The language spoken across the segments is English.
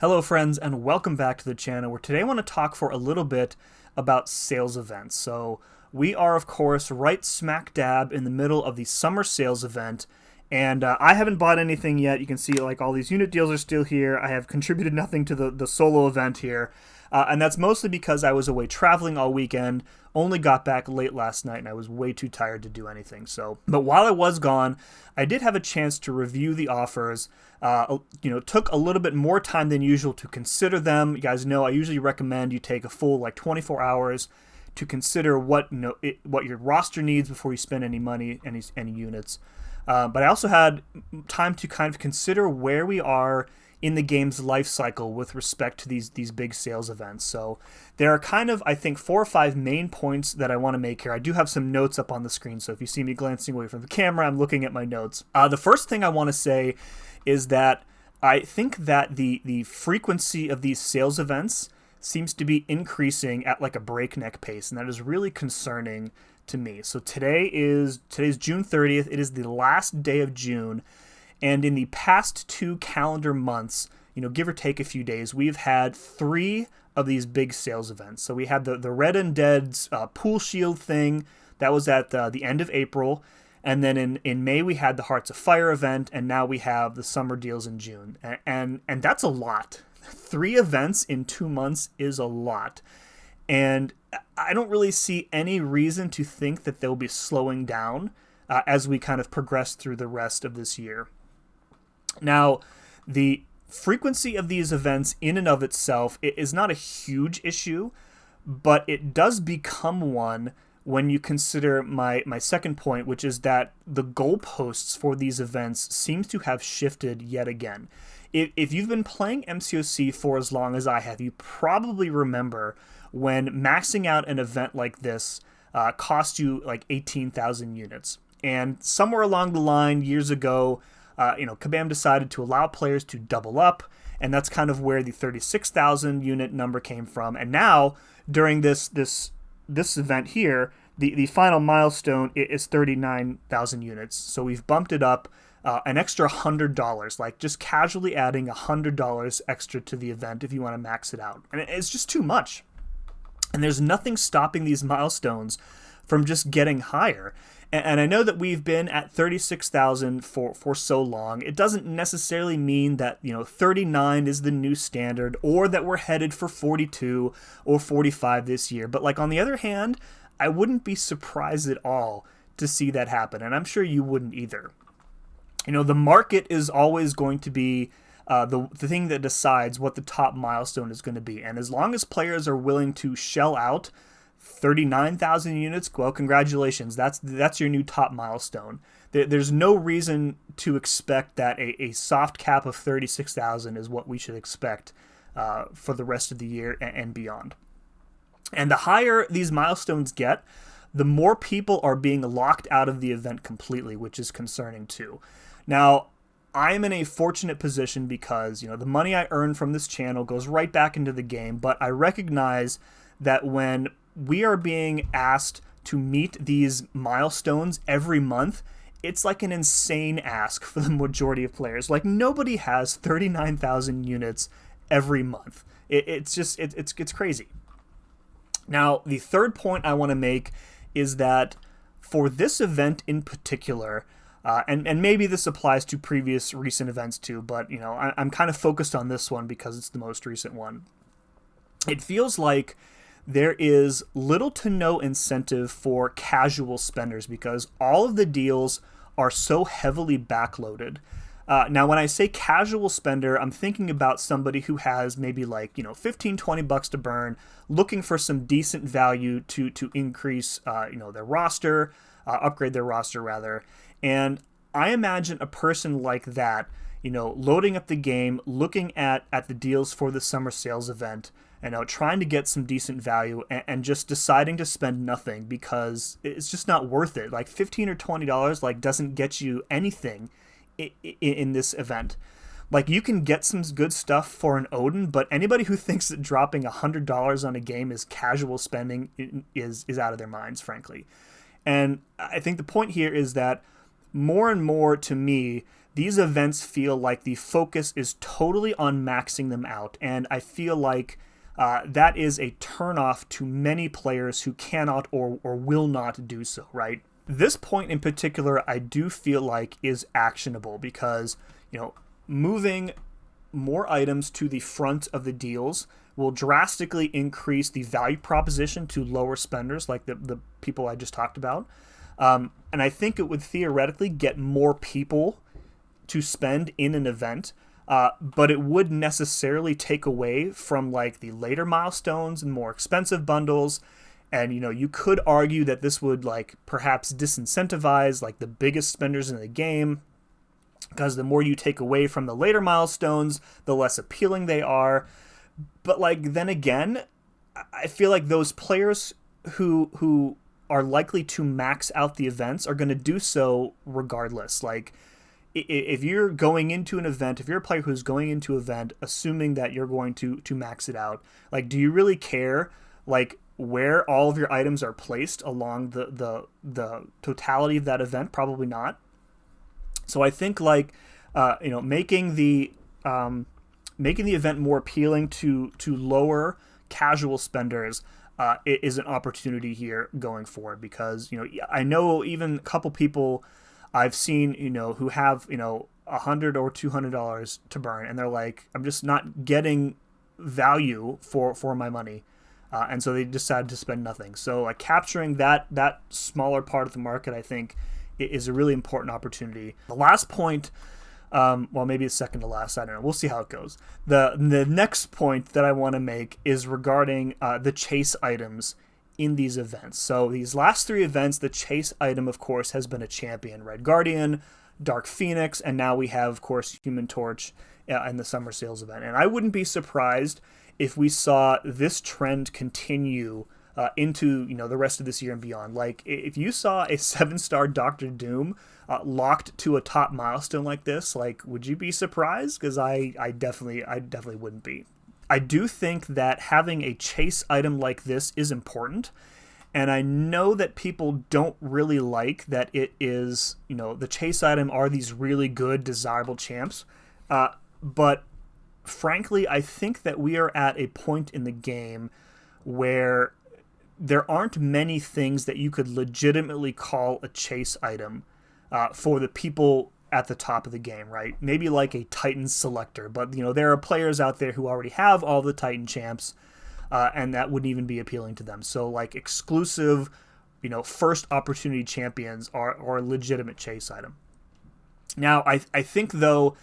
Hello friends and welcome back to the channel where today I want to talk for a little bit about sales events. So we are of course right smack dab in the middle of the summer sales event and I haven't bought anything yet. You can see like all these unit deals are still here. I have contributed nothing to the solo event here. And that's mostly because I was away traveling all weekend, only got back late last night and I was way too tired to do anything. But while I was gone, I did have a chance to review the offers. Took a little bit more time than usual to consider them. You guys know I usually recommend you take a full 24 hours to consider what your roster needs before you spend any money, any units. But I also had time to kind of consider where we are in the game's life cycle with respect to these big sales events. So there are kind of, I think, 4 or 5 main points that I want to make here. I do have some notes up on the screen, so if you see me glancing away from the camera, I'm looking at my notes. The first thing I want to say is that I think that the frequency of these sales events seems to be increasing at like a breakneck pace, and that is really concerning to me. So today's June 30th. It is the last day of June. And in the past 2 calendar months, give or take a few days, we've had 3 of these big sales events. So we had the Red Undead's Pool Shield thing. That was at the end of April. And then in May, we had the Hearts of Fire event. And now we have the summer deals in June. And that's a lot. 3 events in 2 months is a lot. And I don't really see any reason to think that they'll be slowing down as we kind of progress through the rest of this year. Now, the frequency of these events in and of itself is not a huge issue, but it does become one when you consider my second point, which is that the goalposts for these events seems to have shifted yet again. If you've been playing MCOC for as long as I have, you probably remember when maxing out an event like this cost you like 18,000 units. And somewhere along the line, years ago, Kabam decided to allow players to double up, and that's kind of where the 36,000 unit number came from. And now, during this event here, the final milestone is 39,000 units. So we've bumped it up an extra $100, like just casually adding $100 extra to the event if you want to max it out. And it's just too much. And there's nothing stopping these milestones from just getting higher. And I know that we've been at 36,000 for so long. It doesn't necessarily mean that 39 is the new standard, or that we're headed for 42 or 45 this year. But like on the other hand, I wouldn't be surprised at all to see that happen, and I'm sure you wouldn't either. The market is always going to be the thing that decides what the top milestone is going to be, and as long as players are willing to shell out 39,000 units, well, congratulations. That's your new top milestone. There's no reason to expect that a soft cap of 36,000 is what we should expect for the rest of the year and beyond. And the higher these milestones get, the more people are being locked out of the event completely, which is concerning too. Now, I'm in a fortunate position because, the money I earn from this channel goes right back into the game, but I recognize that when we are being asked to meet these milestones every month, it's like an insane ask for the majority of players. Like, nobody has 39,000 units every month. It's crazy. Now, the third point I want to make is that for this event in particular, and maybe this applies to previous recent events too, but I'm kind of focused on this one because it's the most recent one. It feels like there is little to no incentive for casual spenders because all of the deals are so heavily backloaded. Now, when I say casual spender, I'm thinking about somebody who has maybe like, 15, 20 bucks to burn, looking for some decent value to increase, their roster, upgrade their roster rather. And I imagine a person like that, loading up the game, looking at the deals for the summer sales event, trying to get some decent value and just deciding to spend nothing because it's just not worth it. Like $15 or $20 doesn't get you anything in this event. Like, you can get some good stuff for an Odin, but anybody who thinks that dropping $100 on a game is casual spending is out of their minds, frankly. And I think the point here is that more and more, to me, these events feel like the focus is totally on maxing them out, and I feel like that is a turnoff to many players who cannot or will not do so, right? This point in particular, I do feel like is actionable because, moving more items to the front of the deals will drastically increase the value proposition to lower spenders like the people I just talked about. And I think it would theoretically get more people to spend in an event, but it would necessarily take away from like the later milestones and more expensive bundles. And you could argue that this would like perhaps disincentivize like the biggest spenders in the game, because the more you take away from the later milestones, the less appealing they are. But like then again, I feel like those players who are likely to max out the events are going to do so regardless. Like if you're going into an event, if you're a player who's going into an event assuming that you're going to max it out, like do you really care like where all of your items are placed along the totality of that event? Probably not. So I think like making the event more appealing to lower casual spenders is an opportunity here going forward, because I know even a couple people I've seen who have $100 or $200 to burn, and they're like, I'm just not getting value for my money, and so they decide to spend nothing. So like capturing that smaller part of the market, I think, is a really important opportunity. The last point, well, maybe it's second to last, I don't know. We'll see how it goes. The next point that I want to make is regarding the chase items in these events. So these last three events, the chase item, of course, has been a champion. Red Guardian, Dark Phoenix, and now we have, of course, Human Torch in the summer sales event. And I wouldn't be surprised if we saw this trend continue into the rest of this year and beyond. Like if you saw a 7-star Doctor Doom locked to a top milestone like this, like would you be surprised? Because I definitely wouldn't be. I do think that having a chase item like this is important, and I know that people don't really like that it is the chase item are these really good desirable champs, but frankly I think that we are at a point in the game where there aren't many things that you could legitimately call a chase item for the people at the top of the game, right? Maybe like a Titan selector, but there are players out there who already have all the Titan champs, and that wouldn't even be appealing to them. So like exclusive, first opportunity champions are a legitimate chase item. Now, I think though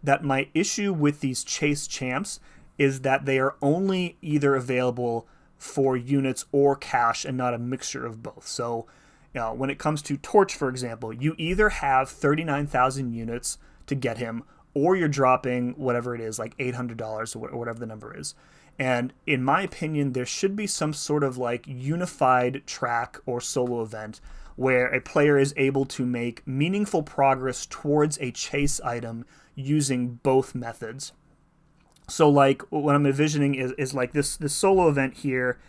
that my issue with these chase champs is that they are only either available for units or cash and not a mixture of both. So when it comes to Torch, for example, you either have 39,000 units to get him, or you're dropping whatever it is, like $800 or whatever the number is. And in my opinion, there should be some sort of like unified track or solo event where a player is able to make meaningful progress towards a chase item using both methods. So like what I'm envisioning is like this solo event here,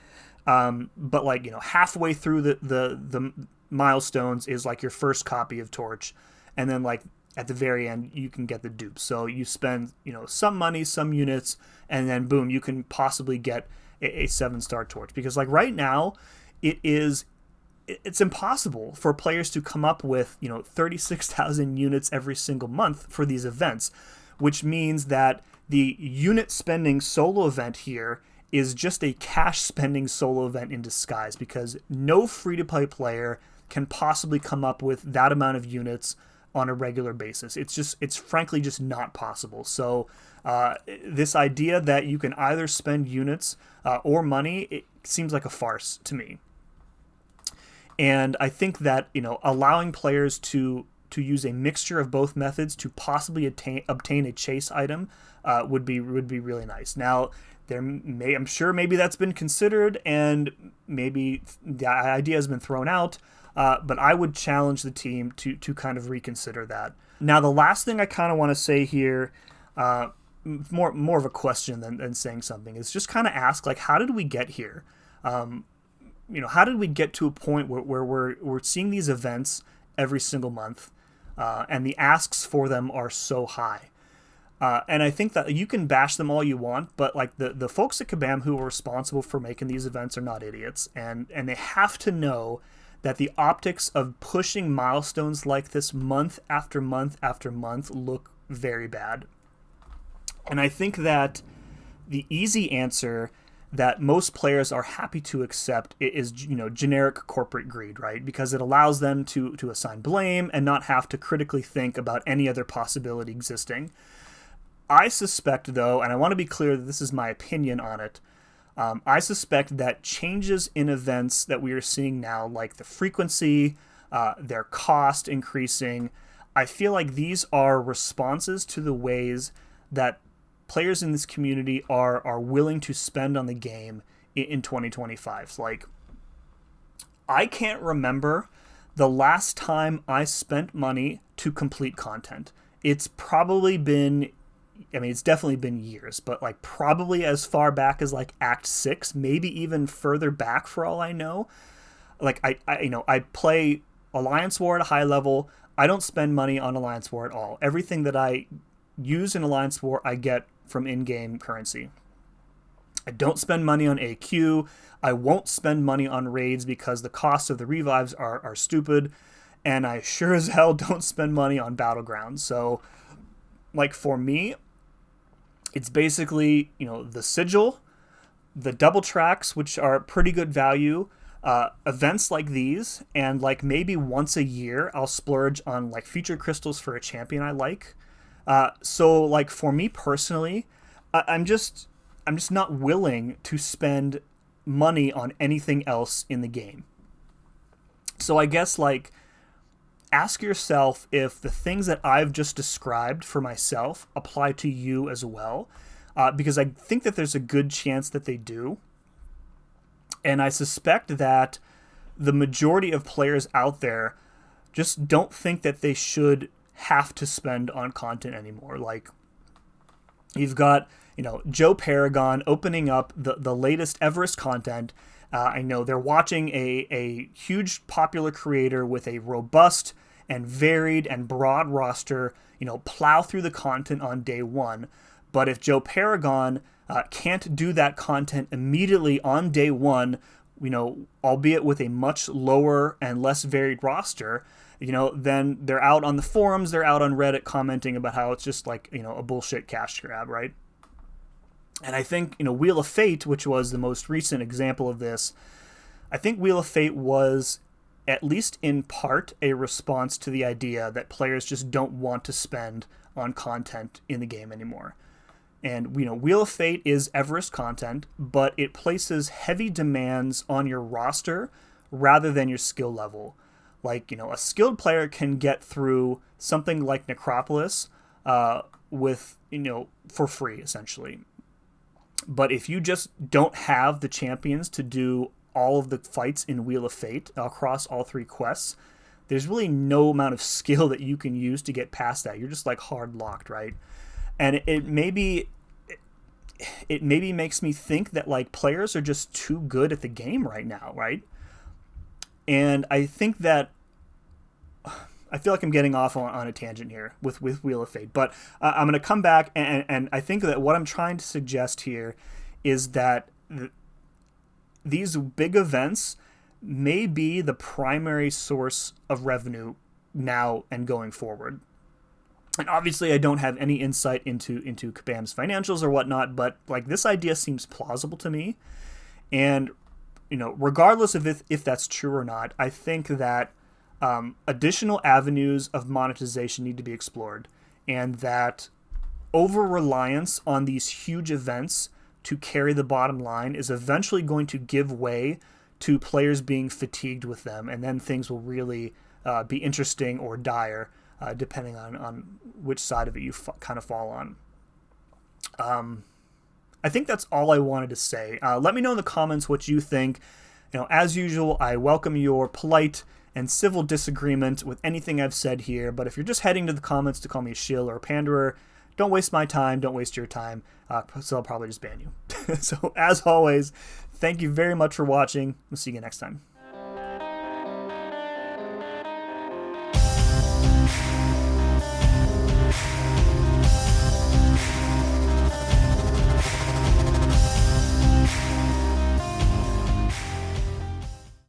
but like halfway through the milestones is like your first copy of Torch, and then like at the very end you can get the dupes. So you spend some money, some units, and then boom, you can possibly get a 7-star Torch, because like right now it's impossible for players to come up with 36,000 units every single month for these events, which means that the unit spending solo event here is just a cash spending solo event in disguise, because no free-to-play player can possibly come up with that amount of units on a regular basis. It's frankly just not possible. So this idea that you can either spend units or money, it seems like a farce to me. And I think that allowing players to use a mixture of both methods to possibly obtain a chase item would be really nice. Now, I'm sure maybe that's been considered, and maybe the idea has been thrown out, but I would challenge the team to kind of reconsider that. Now, the last thing I kind of want to say here, more of a question than saying something, is just kind of ask, like, how did we get here? How did we get to a point where we're seeing these events every single month? and the asks for them are so high. And I think that you can bash them all you want, but like the folks at Kabam who are responsible for making these events are not idiots, and they have to know that the optics of pushing milestones like this month after month after month look very bad. And I think that the easy answer that most players are happy to accept is, generic corporate greed, right? Because it allows them to assign blame and not have to critically think about any other possibility existing. I suspect, though, and I want to be clear that this is my opinion on it, I suspect that changes in events that we are seeing now, like the frequency, their cost increasing, I feel like these are responses to the ways that players in this community are willing to spend on the game in 2025. Like, I can't remember the last time I spent money to complete content. It's probably been, it's definitely been years, but like probably as far back as like Act 6, maybe even further back for all I know. Like I play Alliance War at a high level. I don't spend money on Alliance War at all. Everything that I use in Alliance War, I get from in-game currency. I don't spend money on AQ. I won't spend money on raids because the cost of the revives are stupid. And I sure as hell don't spend money on Battlegrounds. So, like, for me, it's basically, the sigil, the double tracks, which are pretty good value, events like these, and like maybe once a year I'll splurge on like feature crystals for a champion I like. So like for me personally, I'm just not willing to spend money on anything else in the game. So I guess like ask yourself if the things that I've just described for myself apply to you as well, because I think that there's a good chance that they do. And I suspect that the majority of players out there just don't think that they should have to spend on content anymore. Like, you've got, Joe Paragon opening up the latest Everest content. I know they're watching a huge popular creator with a robust and varied and broad roster, plow through the content on day one. But if Joe Paragon can't do that content immediately on day one, albeit with a much lower and less varied roster, then they're out on the forums, they're out on Reddit commenting about how it's just like, a bullshit cash grab, right? And I think, Wheel of Fate, which was the most recent example of this, I think Wheel of Fate was, at least in part, a response to the idea that players just don't want to spend on content in the game anymore. And, Wheel of Fate is Everest content, but it places heavy demands on your roster rather than your skill level. Like, a skilled player can get through something like Necropolis with, for free, essentially. But if you just don't have the champions to do all of the fights in Wheel of Fate across all three quests, there's really no amount of skill that you can use to get past that. You're just like hard locked, right? And it maybe makes me think that like players are just too good at the game right now, right? And I think that I feel like I'm getting off on a tangent here with Wheel of Fate, but I'm going to come back and I think that what I'm trying to suggest here is that these big events may be the primary source of revenue now and going forward. And obviously I don't have any insight into Kabam's financials or whatnot, but like this idea seems plausible to me. And, regardless of if that's true or not, I think that additional avenues of monetization need to be explored, and that over-reliance on these huge events to carry the bottom line is eventually going to give way to players being fatigued with them, and then things will really be interesting or dire, depending on which side of it you kind of fall on. I think that's all I wanted to say. Let me know in the comments what you think. As usual, I welcome your polite and civil disagreement with anything I've said here, but if you're just heading to the comments to call me a shill or a panderer, don't waste my time, don't waste your time, so I'll probably just ban you. So, as always, thank you very much for watching. We'll see you next time.